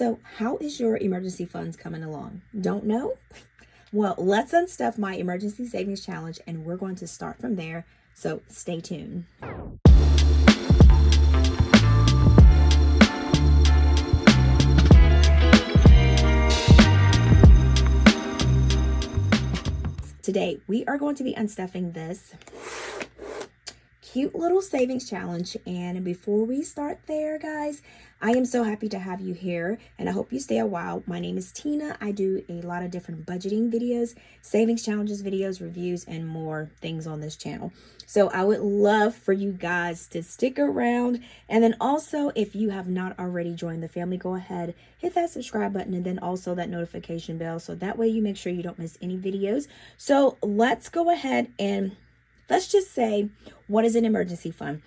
So how is your emergency funds coming along? Don't know? Well, let's unstuff my emergency savings challenge and we're going to start from there. So stay tuned. Today, we are going to be unstuffing this cute little savings challenge. And before we start there, guys, I am so happy to have you here and I hope you stay a while. My name is Tina. I do a lot of different budgeting videos, savings challenges videos, reviews, and more things on this channel. So I would love for you guys to stick around. And then also, if you have not already joined the family, go ahead, hit that subscribe button and then also that notification bell. So that way you make sure you don't miss any videos. So let's go ahead and let's just say, what is an emergency fund?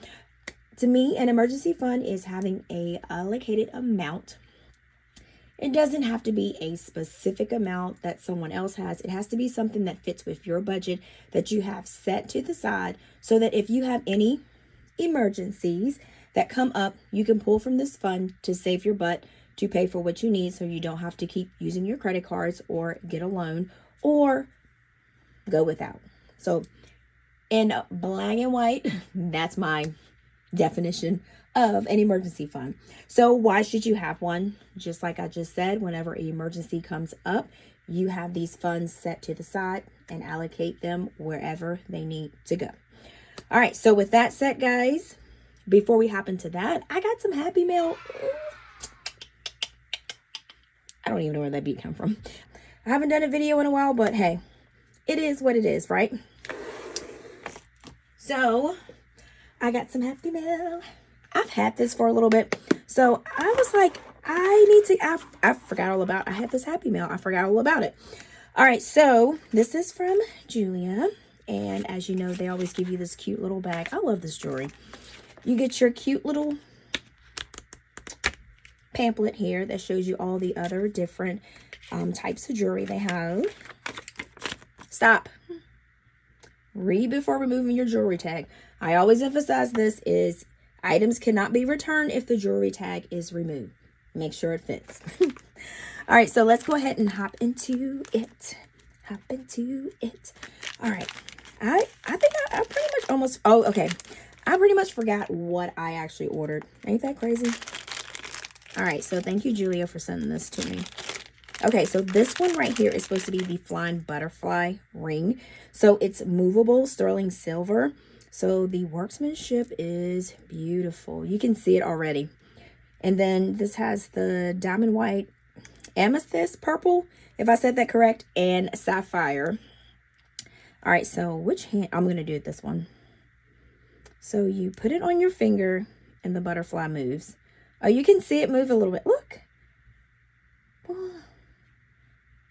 To me, an emergency fund is having a allocated amount. It doesn't have to be a specific amount that someone else has. It has to be something that fits with your budget that you have set to the side so that if you have any emergencies that come up, you can pull from this fund to save your butt to pay for what you need so you don't have to keep using your credit cards or get a loan or go without. So in black and white, that's my definition of an emergency fund. So why should you have one? Just like I just said, whenever an emergency comes up, you have these funds set to the side and allocate them wherever they need to go. All right, so with that said, guys, before we hop into that, I got some happy mail. I don't even know where that beat come from. I haven't done a video in a while, but hey, it is what it is, right? So I got some happy mail. I've had this for a little bit. So I was like, I forgot all about, I had this happy mail. I forgot all about it. All right. So this is from Jeulia. And as you know, they always give you this cute little bag. I love this jewelry. You get your cute little pamphlet here that shows you all the other different types of jewelry they have. Stop. Read before removing your jewelry tag. I always emphasize this is items cannot be returned if the jewelry tag is removed. Make sure it fits. All right, so let's go ahead and hop into it. Hop into it. All right. I think I pretty much almost, oh, okay. I pretty much forgot what I actually ordered. Ain't that crazy? All right, so thank you, Jeulia, for sending this to me. Okay, so this one right here is supposed to be the flying butterfly ring. So it's movable sterling silver. So the workmanship is beautiful. You can see it already. And then this has the diamond white amethyst purple, if I said that correct, and sapphire. All right, so which hand? I'm going to do it this one. So you put it on your finger and the butterfly moves. Oh, you can see it move a little bit. Look.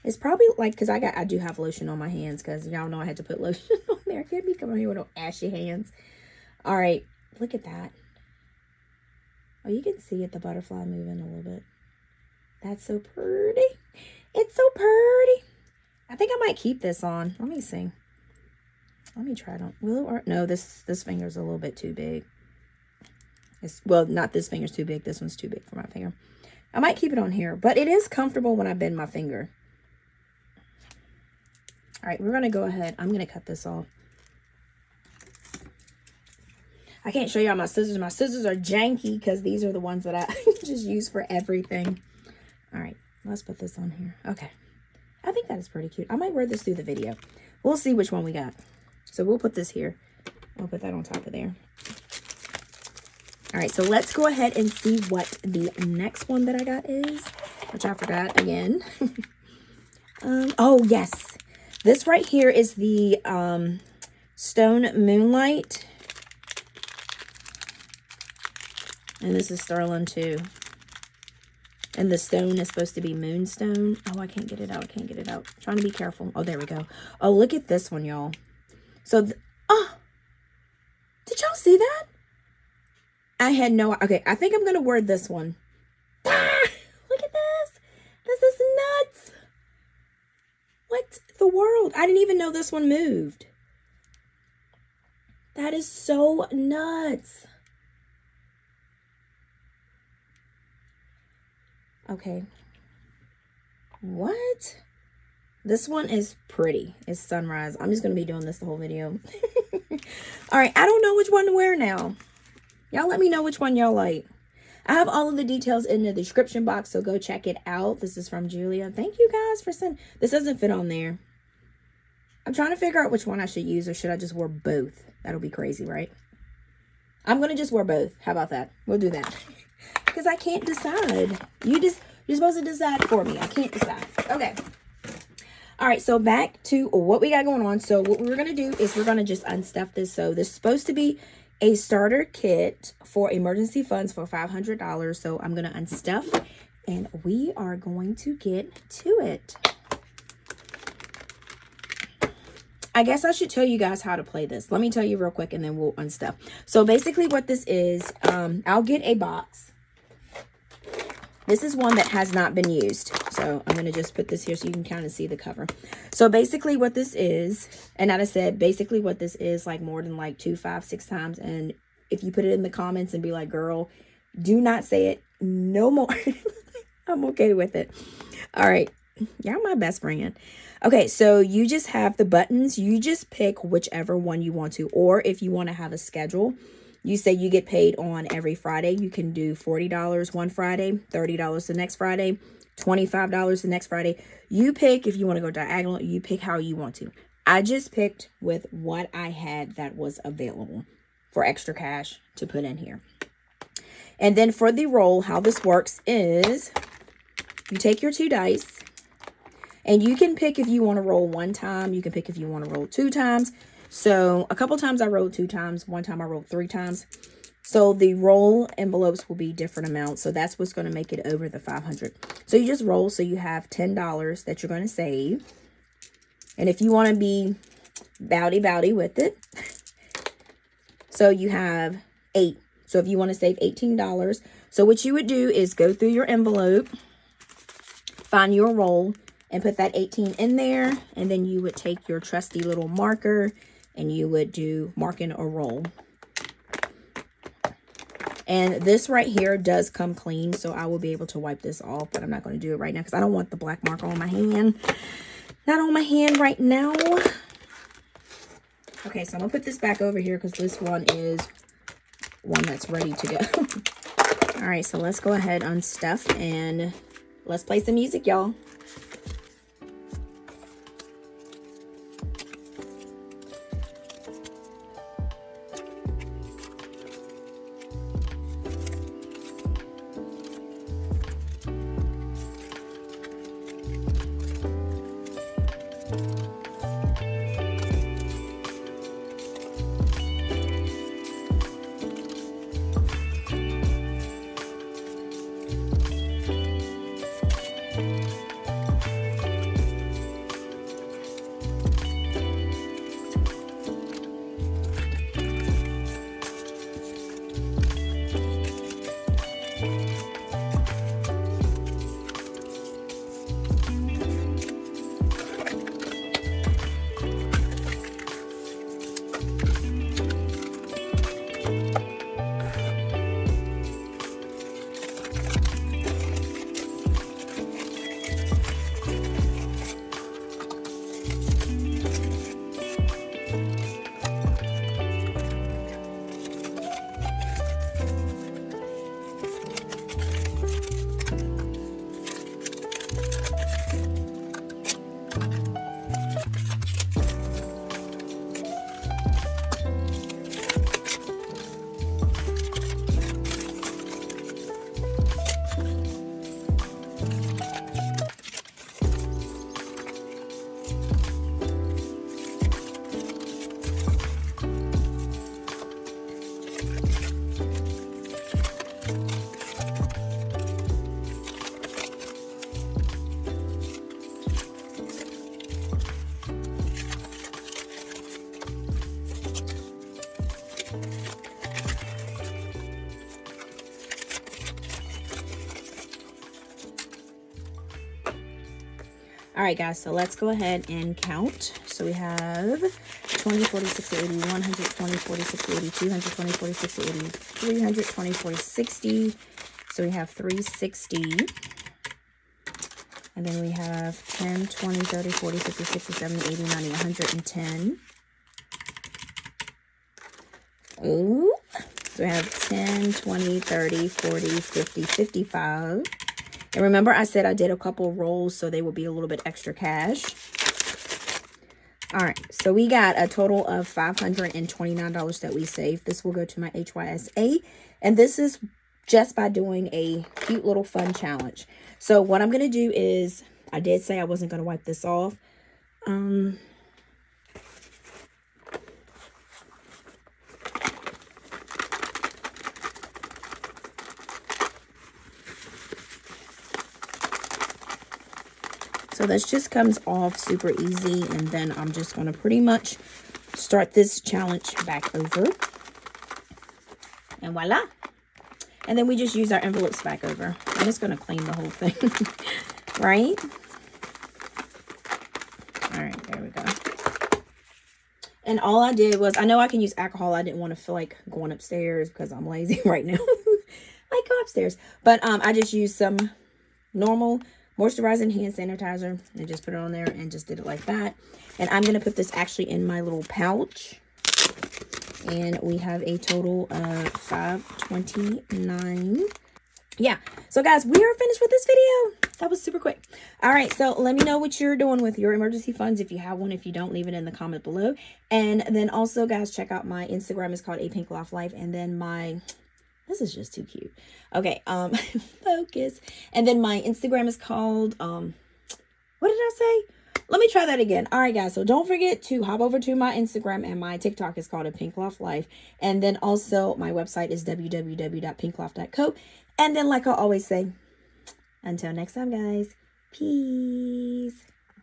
It's probably like, because I do have lotion on my hands because y'all know I had to put lotion on there. I can't be coming here with no ashy hands. All right, look at that. Oh, you can see it, the butterfly moving a little bit. That's so pretty. It's so pretty. I think I might keep this on. Let me see. Let me try it on. Will it work? No, this finger's a little bit too big. Well, not this finger's too big. This one's too big for my finger. I might keep it on here, but it is comfortable when I bend my finger. All right, we're going to go ahead. I'm going to cut this off. I can't show y'all my scissors. My scissors are janky because these are the ones that I just use for everything. All right, let's put this on here. Okay. I think that is pretty cute. I might wear this through the video. We'll see which one we got. So we'll put this here. I'll put that on top of there. All right, so let's go ahead and see what the next one that I got is, which I forgot again. Oh, yes. This right here is the Stone Moonlight. And this is sterling too. And the stone is supposed to be moonstone. Oh, I can't get it out. I can't get it out. I'm trying to be careful. Oh, there we go. Oh, look at this one, y'all. So, oh, did y'all see that? I had no, okay, I think I'm going to wear this one. Ah, look at this. This is nuts. What the world? I didn't even know this one moved. That is so nuts. Okay. What? This one is pretty. It's sunrise. I'm just going to be doing this the whole video. All right. I don't know which one to wear now. Y'all let me know which one y'all like. I have all of the details in the description box, so go check it out. This is from Jeulia. Thank you guys for sending. This doesn't fit on there. I'm trying to figure out which one I should use, or should I just wear both? That'll be crazy, right? I'm going to just wear both. How about that? We'll do that. Because I can't decide. You're supposed to decide for me. I can't decide. Okay. All right, so back to what we got going on. So what we're going to do is we're going to just unstuff this. So this is supposed to be a starter kit for emergency funds for $500. So I'm going to unstuff and we are going to get to it. I guess I should tell you guys how to play this. Let me tell you real quick and then we'll unstuff. So basically what this is, I'll get a box. This is one that has not been used. So I'm going to just put this here so you can kind of see the cover. So basically what this is, and I said basically what this is, like more than like 2, 5, 6 times. And if you put it in the comments and be like, girl, do not say it no more. I'm okay with it. All right. Y'all my best friend. Okay, so you just have the buttons. You just pick whichever one you want to. Or if you want to have a schedule, you say you get paid on every Friday. You can do $40 one Friday, $30 the next Friday, $25 the next Friday. You pick if you want to go diagonal. You pick how you want to. I just picked with what I had that was available for extra cash to put in here. And then for the roll, how this works is you take your 2 dice. And you can pick if you want to roll 1 time. You can pick if you want to roll 2 times. So a couple times I rolled 2 times. One time I rolled 3 times. So the roll envelopes will be different amounts. So that's what's going to make it over the 500. So you just roll. So you have $10 that you're going to save. And if you want to be bowdy with it. So you have 8. So if you want to save $18. So what you would do is go through your envelope. Find your roll. And put that 18 in there. And then you would take your trusty little marker. And you would do marking a roll. And this right here does come clean. So I will be able to wipe this off. But I'm not going to do it right now. Because I don't want the black marker on my hand. Not on my hand right now. Okay, so I'm going to put this back over here. Because this one is one that's ready to go. Alright, so let's go ahead and unstuff. And let's play some music, y'all. All right, guys, so let's go ahead and count. So we have 20, 40, 60, 80, 120, 40, 60, 80, 220, 40, 60, 80, 320, 40, 60. So we have 360. And then we have 10, 20, 30, 40, 50, 60, 70, 80, 90, 110. Ooh. So we have 10, 20, 30, 40, 50, 55. And remember I said I did a couple rolls, so they will be a little bit extra cash. All right, so we got a total of $529 that we saved. This will go to my HYSA. And this is just by doing a cute little fun challenge. So what I'm going to do is, I did say I wasn't going to wipe this off. So this just comes off super easy, and then I'm just going to pretty much start this challenge back over. And voila. And then we just use our envelopes back over. I'm just going to clean the whole thing. Right? All right, there we go. And all I did was, I know I can use alcohol. I didn't want to feel like going upstairs because I'm lazy right now. Like, go upstairs. But I just used some normal moisturizing hand sanitizer and just put it on there and just did it like that. And I'm going to put this actually in my little pouch. And we have a total of $529. Yeah. So guys, we are finished with this video. That was super quick. All right. So let me know what you're doing with your emergency funds. If you have one, if you don't, leave it in the comment below. And then also guys, check out my Instagram. It's called APinkeClothlife. And then my, this is just too cute. Okay. Focus. And then my Instagram is called, what did I say? Let me try that again. All right, guys. So don't forget to hop over to my Instagram, and my TikTok is called APinkeClothlife. And then also my website is www.pinkcloth.co. And then like I always say, until next time, guys, peace.